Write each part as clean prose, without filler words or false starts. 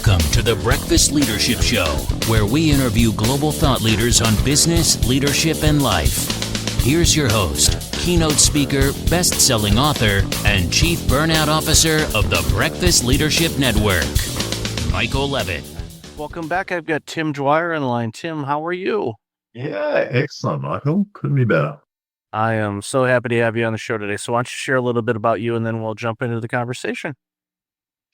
Welcome to the Breakfast Leadership Show, where we interview global thought leaders on business, leadership, and life. Here's your host, keynote speaker, best-selling author, and chief burnout officer of the Breakfast Leadership Network, Michael Levitt. Welcome back. I've got Tim Dwyer on the line. Tim, how are you? Yeah, excellent, Michael. Couldn't be better. I am so happy to have you on the show today. So why don't you share a little bit about you, and then we'll jump into the conversation.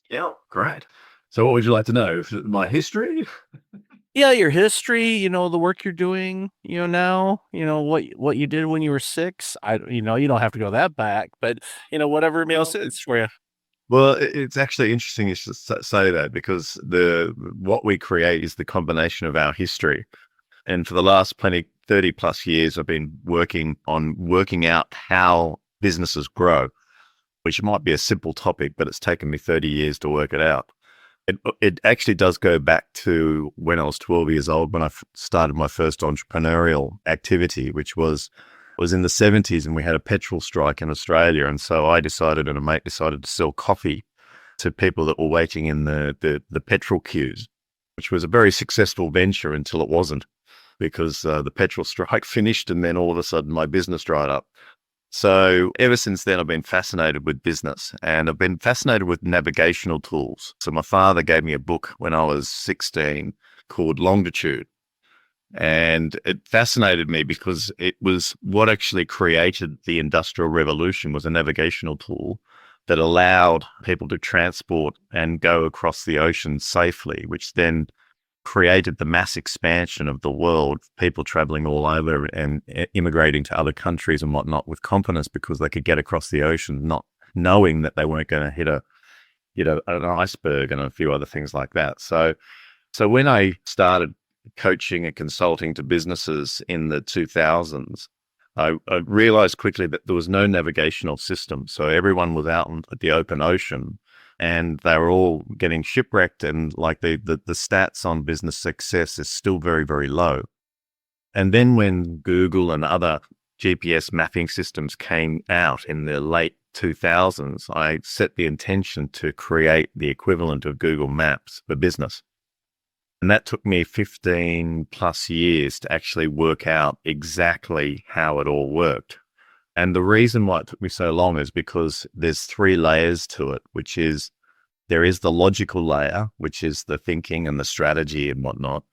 Yeah, great. So what would you like to know? My history? Yeah, your history, the work you're doing, now, what you did when you were 6. You don't have to go that back, but, whatever makes sense for you. Well, it's actually interesting you should say that, because what we create is the combination of our history. And for the last 30 plus years, I've been working out how businesses grow, which might be a simple topic, but it's taken me 30 years to work it out. It actually does go back to when I was 12 years old, when I started my first entrepreneurial activity, which was in the 70s, and we had a petrol strike in Australia. And so I and a mate decided to sell coffee to people that were waiting in the petrol queues, which was a very successful venture until it wasn't, because the petrol strike finished, and then all of a sudden my business dried up. So ever since then, I've been fascinated with business, and I've been fascinated with navigational tools. So my father gave me a book when I was 16 called Longitude. And it fascinated me because it was what actually created the Industrial Revolution, was a navigational tool that allowed people to transport and go across the ocean safely, which then created the mass expansion of the world, people traveling all over and immigrating to other countries and whatnot with confidence, because they could get across the ocean, not knowing that they weren't going to hit an iceberg and a few other things like that. So when I started coaching and consulting to businesses in the 2000s, I realized quickly that there was no navigational system. So everyone was out at the open ocean, and they were all getting shipwrecked, and like the stats on business success is still very, very low. And then when Google and other GPS mapping systems came out in the late 2000s, I set the intention to create the equivalent of Google Maps for business. And that took me 15 plus years to actually work out exactly how it all worked. And the reason why it took me so long is because there's 3 layers to it, which is, there is the logical layer, which is the thinking and the strategy and whatnot.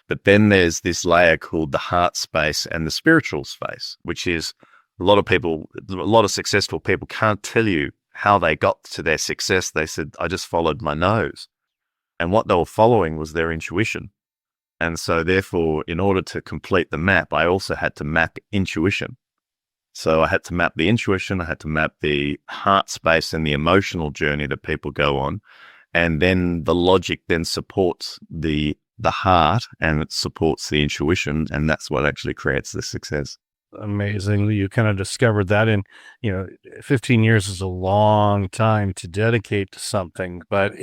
But then there's this layer called the heart space and the spiritual space, which is a lot of successful people can't tell you how they got to their success. They said, I just followed my nose. And what they were following was their intuition. And so therefore, in order to complete the map, I also had to map intuition. So I had to map the intuition, I had to map the heart space and the emotional journey that people go on. And then the logic then supports the heart, and it supports the intuition. And that's what actually creates the success. Amazing. You kind of discovered that in, 15 years is a long time to dedicate to something, but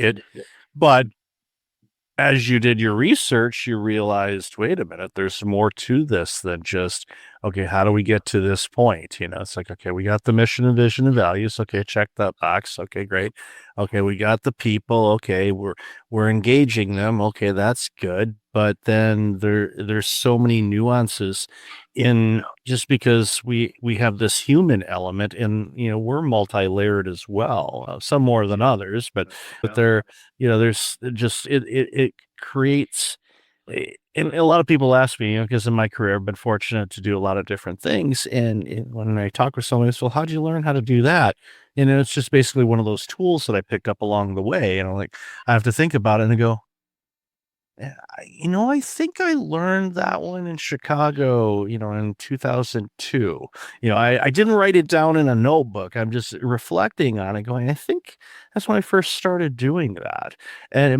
as you did your research, you realized, wait a minute, there's more to this than just, okay, how do we get to this point? It's like, okay, we got the mission and vision and values. Okay, check that box. Okay, great. Okay, we got the people. Okay, we're engaging them. Okay, that's good. But then there's so many nuances in, just because we have this human element, and we're multi-layered as well, some more than others, but there's just it creates. And a lot of people ask me, because in my career, I've been fortunate to do a lot of different things. And when I talk with somebody, well, how'd you learn how to do that? And it's just basically one of those tools that I picked up along the way. And I have to think about it, and I go, I think I learned that one in Chicago, in 2002. I didn't write it down in a notebook. I'm just reflecting on it, going, I think that's when I first started doing that.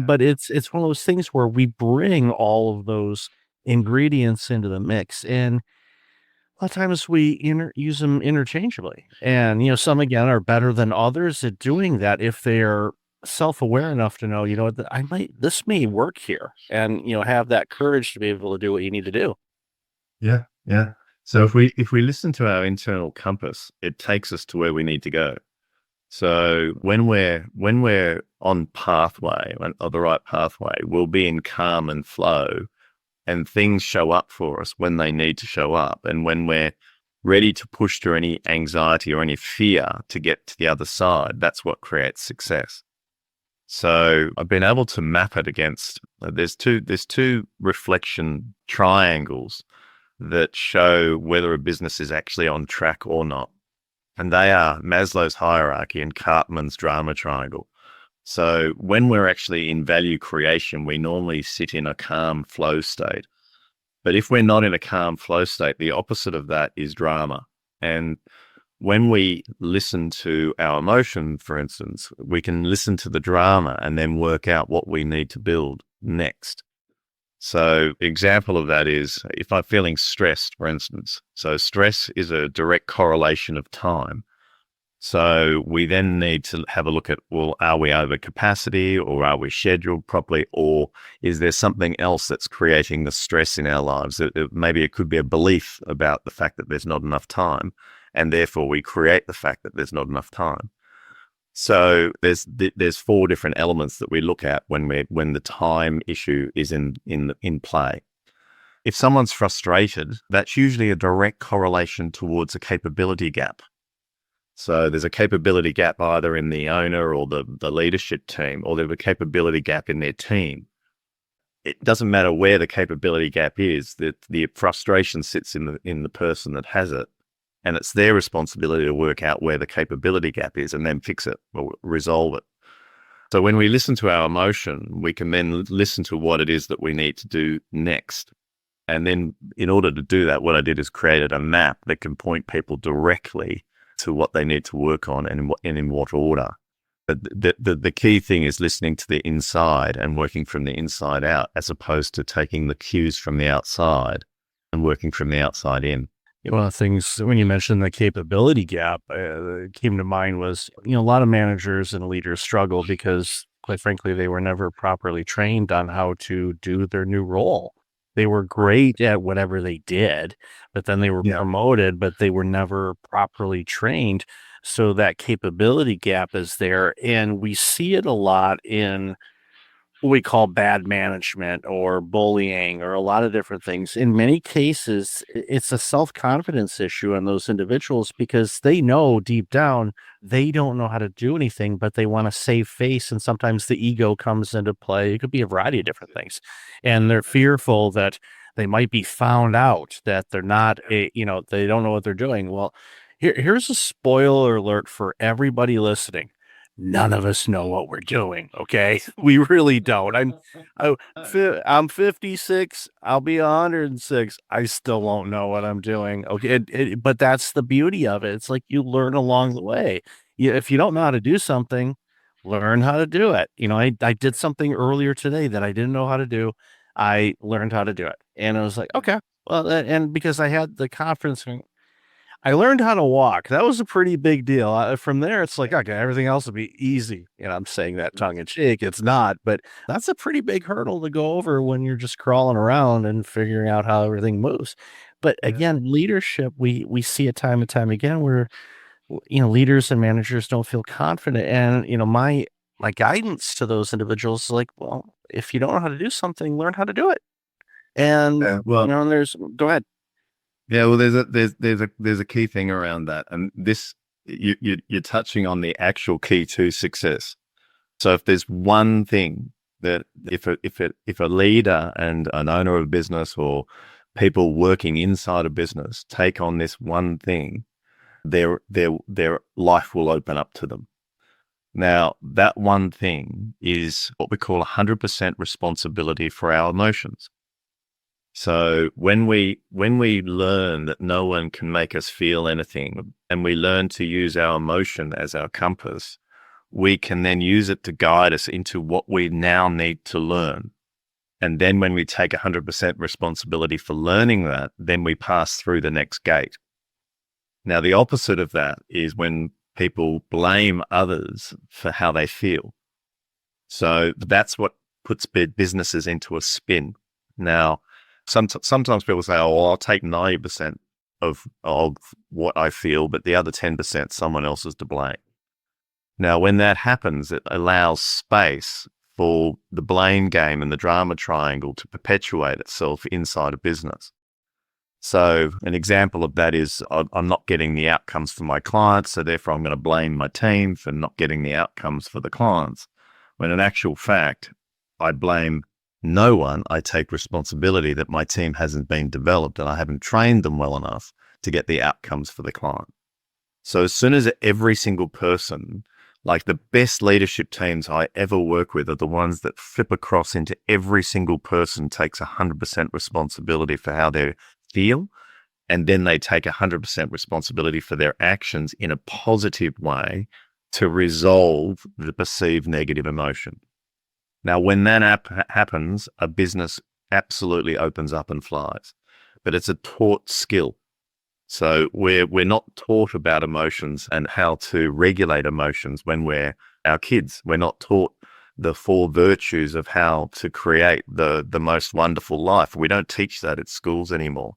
But it's one of those things where we bring all of those ingredients into the mix, and a lot of times we use them interchangeably. And some again are better than others at doing that if they're self-aware enough to know, what, this may work here, and, have that courage to be able to do what you need to do. Yeah. Yeah. So if we listen to our internal compass, it takes us to where we need to go. So when we're on pathway, or the right pathway, we'll be in calm and flow, and things show up for us when they need to show up. And when we're ready to push through any anxiety or any fear to get to the other side, that's what creates success. So I've been able to map it against, there's two reflection triangles that show whether a business is actually on track or not. And they are Maslow's hierarchy and Cartman's drama triangle. So when we're actually in value creation, we normally sit in a calm flow state. But if we're not in a calm flow state, the opposite of that is drama. And when we listen to our emotion, for instance, we can listen to the drama and then work out what we need to build next. So example of that is if I'm feeling stressed, for instance. So stress is a direct correlation of time. So we then need to have a look at, well, are we over capacity, or are we scheduled properly, or is there something else that's creating the stress in our lives? Maybe it could be a belief about the fact that there's not enough time, and therefore we create the fact that there's not enough time. So there's four different elements that we look at when the time issue is in play. If someone's frustrated, that's usually a direct correlation towards a capability gap. So there's a capability gap either in the owner or the leadership team, or there's a capability gap in their team. It doesn't matter where the capability gap is, that the frustration sits in the person that has it. And it's their responsibility to work out where the capability gap is and then fix it or resolve it. So when we listen to our emotion, we can then listen to what it is that we need to do next. And then in order to do that, what I did is created a map that can point people directly to what they need to work on and in what order. But the key thing is listening to the inside and working from the inside out, as opposed to taking the cues from the outside and working from the outside in. One of the things, when you mentioned the capability gap, came to mind was, a lot of managers and leaders struggle because, quite frankly, they were never properly trained on how to do their new role. They were great at whatever they did, but then they were promoted, but they were never properly trained. So that capability gap is there. And we see it a lot in what we call bad management or bullying or a lot of different things. In many cases, it's a self-confidence issue in those individuals because they know deep down they don't know how to do anything, but they want to save face. And sometimes the ego comes into play. It could be a variety of different things. And they're fearful that they might be found out, that they're not, they don't know what they're doing. Well, here's a spoiler alert for everybody listening. None of us know what we're doing. Okay. We really don't. I'm 56. I'll be 106. I still won't know what I'm doing. Okay. But that's the beauty of it. It's like you learn along the way. If you don't know how to do something, learn how to do it. I did something earlier today that I didn't know how to do. I learned how to do it. And I was like, okay, well, and because I had the confidence, I learned how to walk. That was a pretty big deal. From there, it's like, okay, everything else will be easy. I'm saying that tongue in cheek. It's not, but that's a pretty big hurdle to go over when you're just crawling around and figuring out how everything moves. But again, leadership, we see it time and time again where, leaders and managers don't feel confident. And, my guidance to those individuals is like, well, if you don't know how to do something, learn how to do it. And, go ahead. Yeah, well, there's a key thing around that, and this you're touching on the actual key to success. So if there's one thing that if a leader and an owner of a business or people working inside a business take on this one thing, their life will open up to them. Now, that one thing is what we call 100% responsibility for our emotions. So when we learn that no one can make us feel anything, and we learn to use our emotion as our compass, we can then use it to guide us into what we now need to learn. And then when we take 100% responsibility for learning that, then we pass through the next gate. Now, the opposite of that is when people blame others for how they feel. So that's what puts businesses into a spin. Now, sometimes people say, oh, well, I'll take 90% of what I feel, but the other 10%, someone else is to blame. Now, when that happens, it allows space for the blame game and the drama triangle to perpetuate itself inside a business. So an example of that is I'm not getting the outcomes for my clients, so therefore I'm going to blame my team for not getting the outcomes for the clients. When in actual fact, I blame no one. I take responsibility that my team hasn't been developed and I haven't trained them well enough to get the outcomes for the client. So as soon as every single person, like the best leadership teams I ever work with are the ones that flip across into every single person takes 100% responsibility for how they feel, and then they take 100% responsibility for their actions in a positive way to resolve the perceived negative emotion. Now, when that happens, a business absolutely opens up and flies, but it's a taught skill. So we're not taught about emotions and how to regulate emotions when we're our kids. We're not taught the 4 virtues of how to create the most wonderful life. We don't teach that at schools anymore.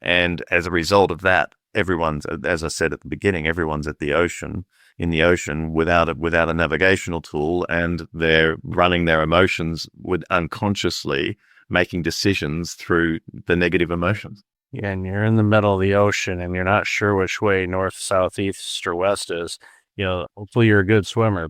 And as a result of that, everyone's, as I said at the beginning, everyone's in the ocean without a navigational tool, and they're running their emotions with unconsciously making decisions through the negative emotions. Yeah, and you're in the middle of the ocean and you're not sure which way north, south, east, or west is. Hopefully you're a good swimmer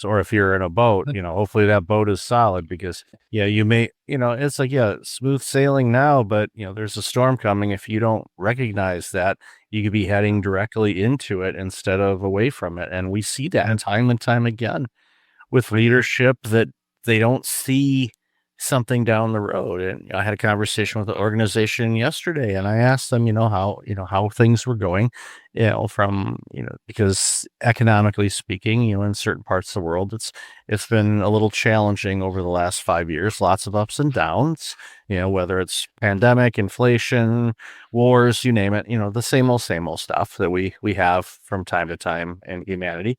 or if you're in a boat, hopefully that boat is solid because, you may, it's like, smooth sailing now, but, there's a storm coming. If you don't recognize that, you could be heading directly into it instead of away from it. And we see that time and time again with leadership that they don't see something down the road. And I had a conversation with the organization yesterday and I asked them, how things were going, because economically speaking, in certain parts of the world, it's been a little challenging over the last 5 years, lots of ups and downs, whether it's pandemic, inflation, wars, you name it, the same old stuff that we have from time to time in humanity.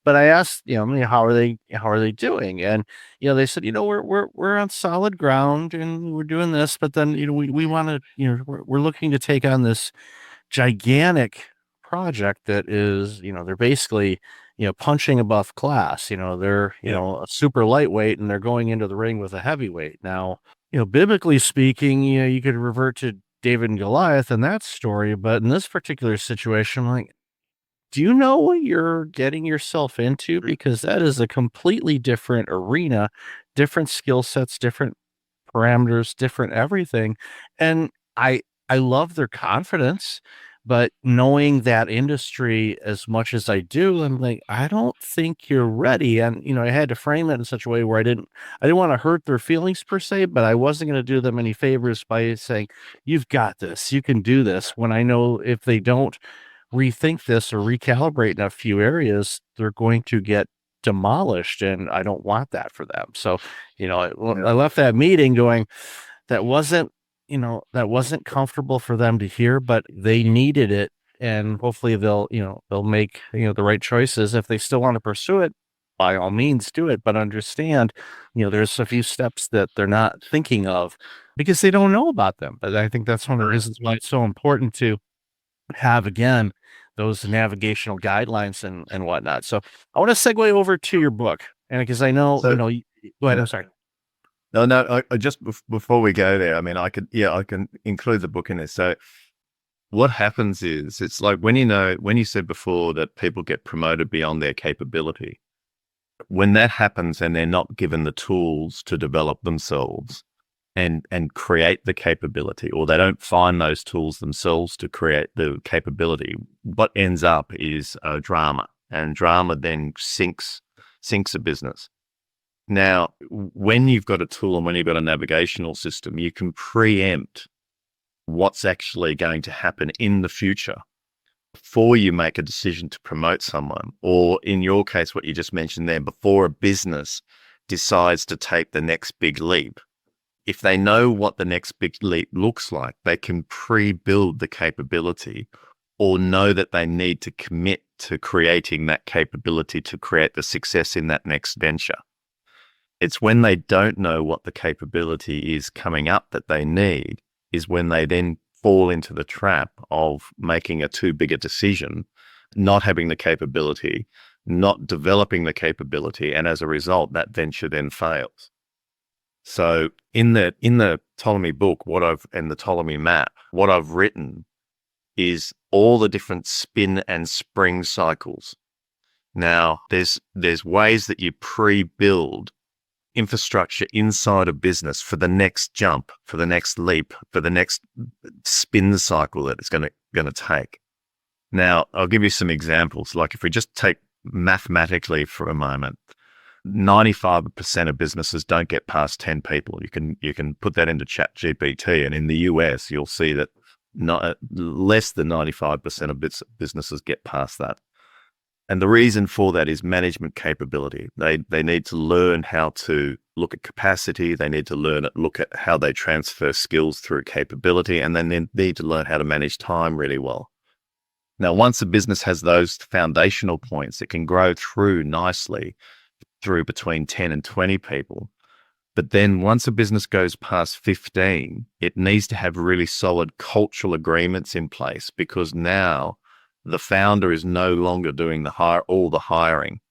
But I asked, how are they doing? And, they said, we're on solid ground and we're doing this, but then, we want to, we're looking to take on this gigantic project that is, they're basically, punching above class, they're, a super lightweight and they're going into the ring with a heavyweight. Now, biblically speaking, you could revert to David and Goliath in that story, but in this particular situation, I'm like, do you know what you're getting yourself into? Because that is a completely different arena, different skill sets, different parameters, different everything. And I love their confidence, but knowing that industry as much as I do, I'm like, I don't think you're ready. And I had to frame it in such a way where I didn't want to hurt their feelings per se, but I wasn't going to do them any favors by saying, you've got this, you can do this, when I know if they don't rethink this or recalibrate in a few areas, they're going to get demolished. And I don't want that for them. So, I left that meeting going, that wasn't comfortable for them to hear, but they needed it. And hopefully they'll make, the right choices. If they still want to pursue it, by all means do it, but understand, there's a few steps that they're not thinking of because they don't know about them. But I think that's one of the reasons why it's so important to have, again, those navigational guidelines and whatnot. So I want to segue over to your book, and because I know, go ahead. I'm sorry. No. I just before we go there, I mean, I can include the book in there. So what happens is, it's like when you said before that people get promoted beyond their capability, when that happens and they're not given the tools to develop themselves and create the capability, or they don't find those tools themselves to create the capability, what ends up is drama, and drama then sinks a business. Now, when you've got a tool and when you've got a navigational system, you can preempt what's actually going to happen in the future before you make a decision to promote someone, or in your case, what you just mentioned there, before a business decides to take the next big leap. If they know what the next big leap looks like, they can pre-build the capability, or know that they need to commit to creating that capability to create the success in that next venture. It's when they don't know what the capability is coming up that they need, is when they then fall into the trap of making a too big a decision not having the capability, not developing the capability, and as a result, that venture then fails. So in the Ptolemy book, and the Ptolemy map, what I've written is all the different spin and spring cycles. Now, there's ways that you pre-build infrastructure inside a business for the next jump, for the next leap, for the next spin cycle that it's going to take. Now, I'll give you some examples. Like if we just take mathematically for a moment, 95% of businesses don't get past 10 people. You can put that into ChatGPT, and in the US, you'll see that less than 95% of businesses get past that. And the reason for that is management capability. They need to learn how to look at capacity. They need to look at how they transfer skills through capability, and then they need to learn how to manage time really well. Now, once a business has those foundational points, it can grow through nicely through between 10 and 20 people. But then once a business goes past 15, it needs to have really solid cultural agreements in place, because now the founder is no longer doing all the hiring.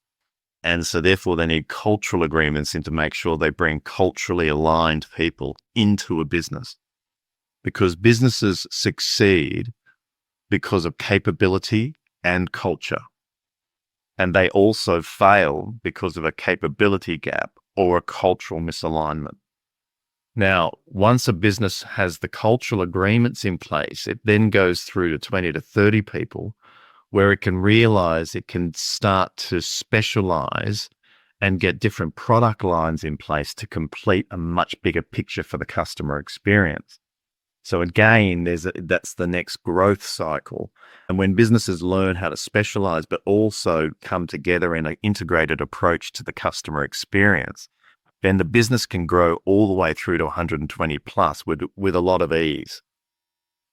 And so therefore they need cultural agreements in to make sure they bring culturally aligned people into a business, because businesses succeed because of capability and culture. And they also fail because of a capability gap or a cultural misalignment. Now, once a business has the cultural agreements in place, it then goes through to 20 to 30 people, where it can realize it can start to specialize and get different product lines in place to complete a much bigger picture for the customer experience. So again, that's the next growth cycle. And when businesses learn how to specialize, but also come together in an integrated approach to the customer experience, then the business can grow all the way through to 120 plus with a lot of ease.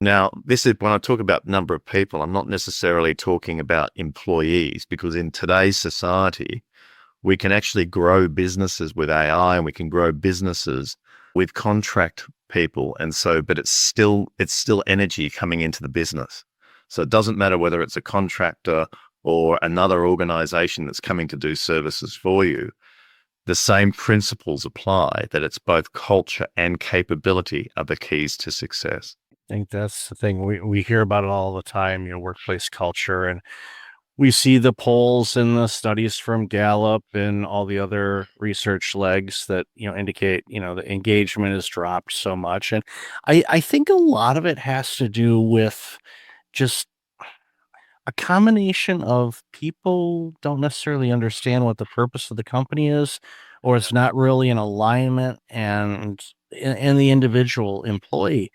Now, this is when I talk about number of people, I'm not necessarily talking about employees, because in today's society, we can actually grow businesses with AI, and we can grow businesses with contract people. And so, but it's still energy coming into the business. So it doesn't matter whether it's a contractor or another organization that's coming to do services for you. The same principles apply, that it's both culture and capability are the keys to success. I think that's the thing. We hear about it all the time, workplace culture, and we see the polls and the studies from Gallup and all the other research legs that, indicate, the engagement has dropped so much. And I think a lot of it has to do with just a combination of people don't necessarily understand what the purpose of the company is, or it's not really in alignment, and the individual employee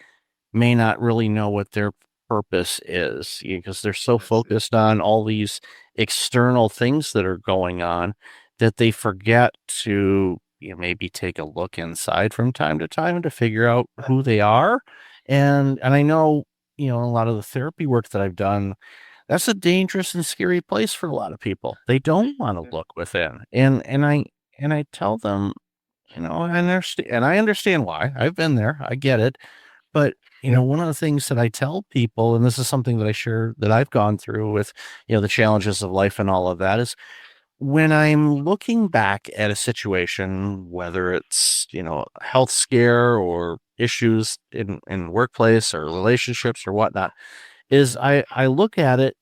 may not really know what their purpose is, because they're so focused on all these external things that are going on that they forget to maybe take a look inside from time to time to figure out who they are. And I know, a lot of the therapy work that I've done, that's a dangerous and scary place for a lot of people. They don't want to look within. And I tell them, I understand why. I've been there. I get it. But one of the things that I tell people, and this is something that I share that I've gone through with, the challenges of life and all of that, is when I'm looking back at a situation, whether it's, a health scare or issues in workplace or relationships or whatnot, is I look at it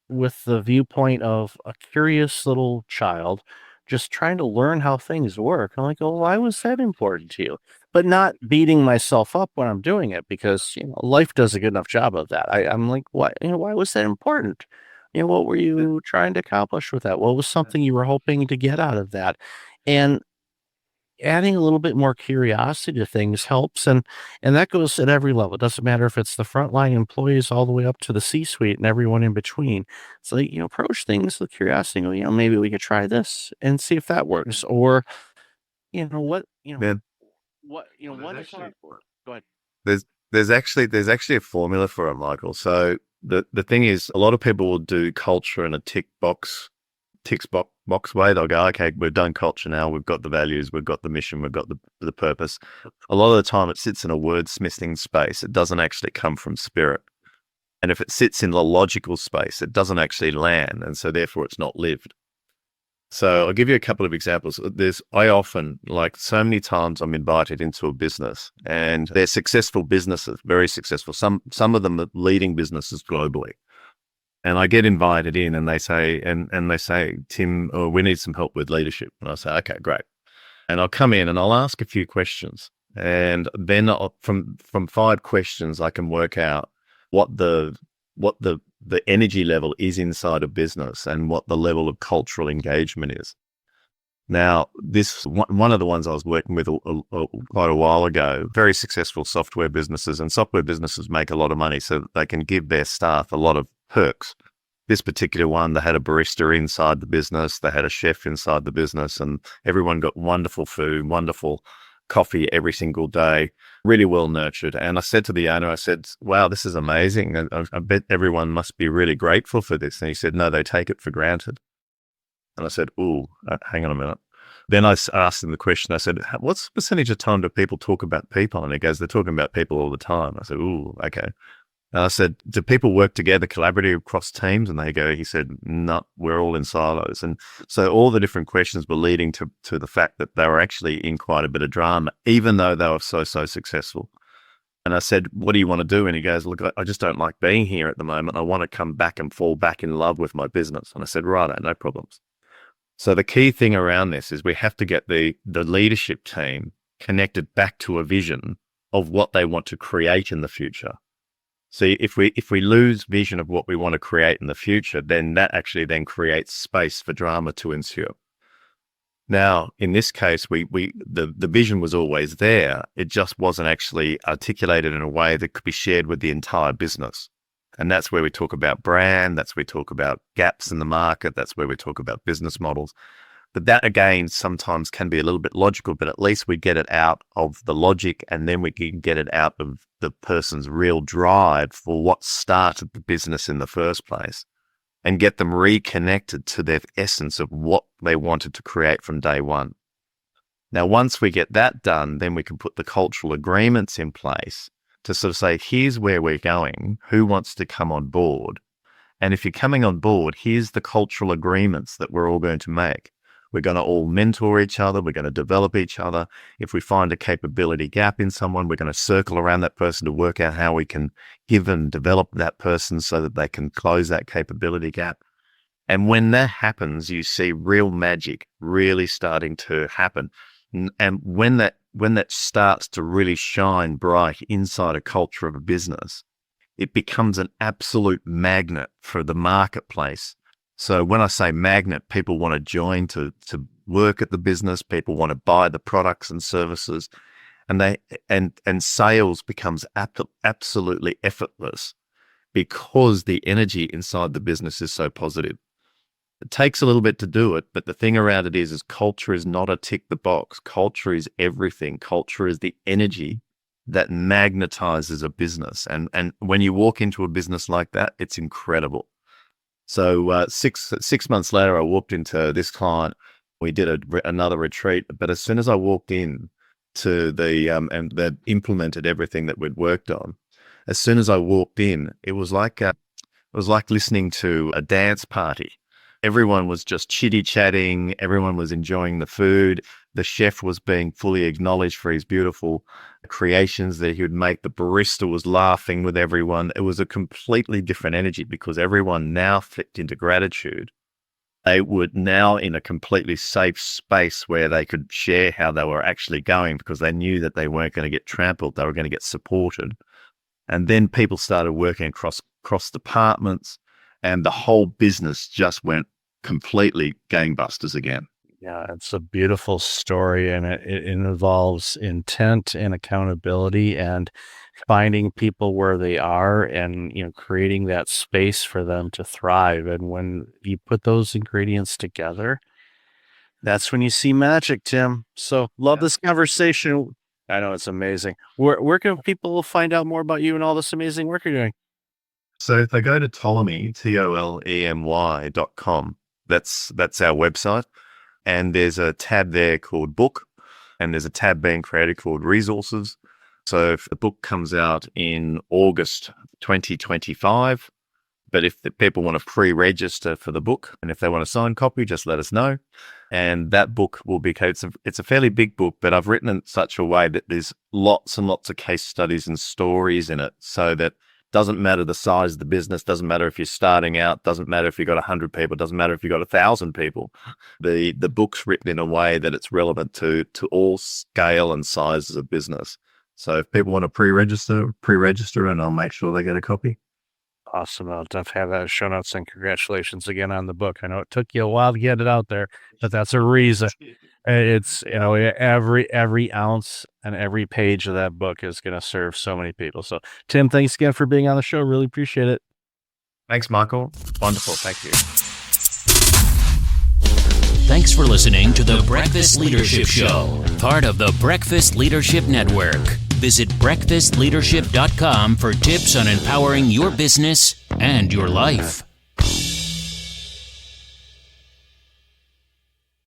with the viewpoint of a curious little child just trying to learn how things work. I'm like, oh, why was that important to you? But not beating myself up when I'm doing it, because life does a good enough job of that. I'm like, why was that important? What were you trying to accomplish with that? What was something you were hoping to get out of that? And adding a little bit more curiosity to things helps, and that goes at every level. It doesn't matter if it's the frontline employees all the way up to the C-suite and everyone in between. So approach things with curiosity. Maybe we could try this and see if that works, or what Man, what if go ahead. there's actually a formula for it, Michael. So the thing is, a lot of people will do culture in a tick box way. They'll go, okay, we've done culture now. We've got the values. We've got the mission. We've got the purpose. A lot of the time it sits in a wordsmithing space. It doesn't actually come from spirit. And if it sits in the logical space, it doesn't actually land. And so therefore it's not lived. So I'll give you a couple of examples. I often, like so many times I'm invited into a business and they're successful businesses, very successful. Some of them are leading businesses globally. And I get invited in and they say, Tim, we need some help with leadership. And I say, okay, great. And I'll come in and I'll ask a few questions. And then from 5 questions, I can work out what the energy level is inside a business and what the level of cultural engagement is. Now, this one of the ones I was working with quite a while ago, very successful software businesses, and software businesses make a lot of money so that they can give their staff a lot of perks. This particular one, they had a barista inside the business, they had a chef inside the business, and everyone got wonderful food, wonderful coffee every single day, really well nurtured. And I said to the owner, I said, wow, this is amazing. I bet everyone must be really grateful for this. And he said, no, they take it for granted. And I said, hang on a minute. Then I asked him the question, I said, what's the percentage of time do people talk about people? And he goes, they're talking about people all the time. I said, okay. And I said, do people work together collaboratively across teams? And he said, no, we're all in silos. And so all the different questions were leading to the fact that they were actually in quite a bit of drama, even though they were so successful. And I said, what do you want to do? And he goes, look, I just don't like being here at the moment. I want to come back and fall back in love with my business. And I said, right, no problems. So the key thing around this is we have to get the leadership team connected back to a vision of what they want to create in the future. So if we lose vision of what we want to create in the future, then that actually then creates space for drama to ensue. Now, in this case, the vision was always there. It just wasn't actually articulated in a way that could be shared with the entire business. And that's where we talk about brand. That's where we talk about gaps in the market. That's where we talk about business models. But that, again, sometimes can be a little bit logical, but at least we get it out of the logic and then we can get it out of the person's real drive for what started the business in the first place and get them reconnected to their essence of what they wanted to create from day one. Now, once we get that done, then we can put the cultural agreements in place to sort of say, here's where we're going, who wants to come on board? And if you're coming on board, here's the cultural agreements that we're all going to make. We're going to all mentor each other. We're going to develop each other. If we find a capability gap in someone, we're going to circle around that person to work out how we can give and develop that person so that they can close that capability gap. And when that happens, you see real magic really starting to happen. And when that starts to really shine bright inside a culture of a business, it becomes an absolute magnet for the marketplace. So when I say magnet, people want to join to work at the business. People want to buy the products and services, and sales becomes absolutely effortless because the energy inside the business is so positive. It takes a little bit to do it, but the thing around it is culture is not a tick the box. Culture is everything. Culture is the energy that magnetizes a business. And when you walk into a business like that, it's incredible. So 6 months later, I walked into this client. We did another retreat, but as soon as I walked in to and they'd implemented everything that we'd worked on. As soon as I walked in, it was like listening to a dance party. Everyone was just chitty-chatting. Everyone was enjoying the food. The chef was being fully acknowledged for his beautiful creations that he would make. The barista was laughing with everyone. It was a completely different energy because everyone now flipped into gratitude. They were now in a completely safe space where they could share how they were actually going because they knew that they weren't going to get trampled. They were going to get supported. And then people started working across departments. And the whole business just went completely gangbusters again. Yeah, it's a beautiful story, and it involves intent and accountability and finding people where they are and, creating that space for them to thrive. And when you put those ingredients together, that's when you see magic, Tim. So love this conversation. I know it's amazing. Where can people find out more about you and all this amazing work you're doing? So if they go to Ptolemy, TOLEMY.com, that's our website. And there's a tab there called book, and there's a tab being created called resources. So if the book comes out in August 2025. But if the people want to pre-register for the book, and if they want a signed copy, just let us know. And that book will be, it's a fairly big book, but I've written it in such a way that there's lots and lots of case studies and stories in it, so that doesn't matter the size of the business, doesn't matter if you're starting out, doesn't matter if you've got 100 people, doesn't matter if you've got 1,000 people. The book's written in a way that it's relevant to all scale and sizes of business. So if people want to pre-register, and I'll make sure they get a copy. Awesome. I'll definitely have that as show notes, and congratulations again on the book. I know it took you a while to get it out there, but that's a reason. It's, every ounce and every page of that book is going to serve so many people. So Tim, thanks again for being on the show. Really appreciate it. Thanks, Michael. Wonderful. Thank you. Thanks for listening to the Breakfast Leadership Show, part of the Breakfast Leadership Network. Visit breakfastleadership.com for tips on empowering your business and your life.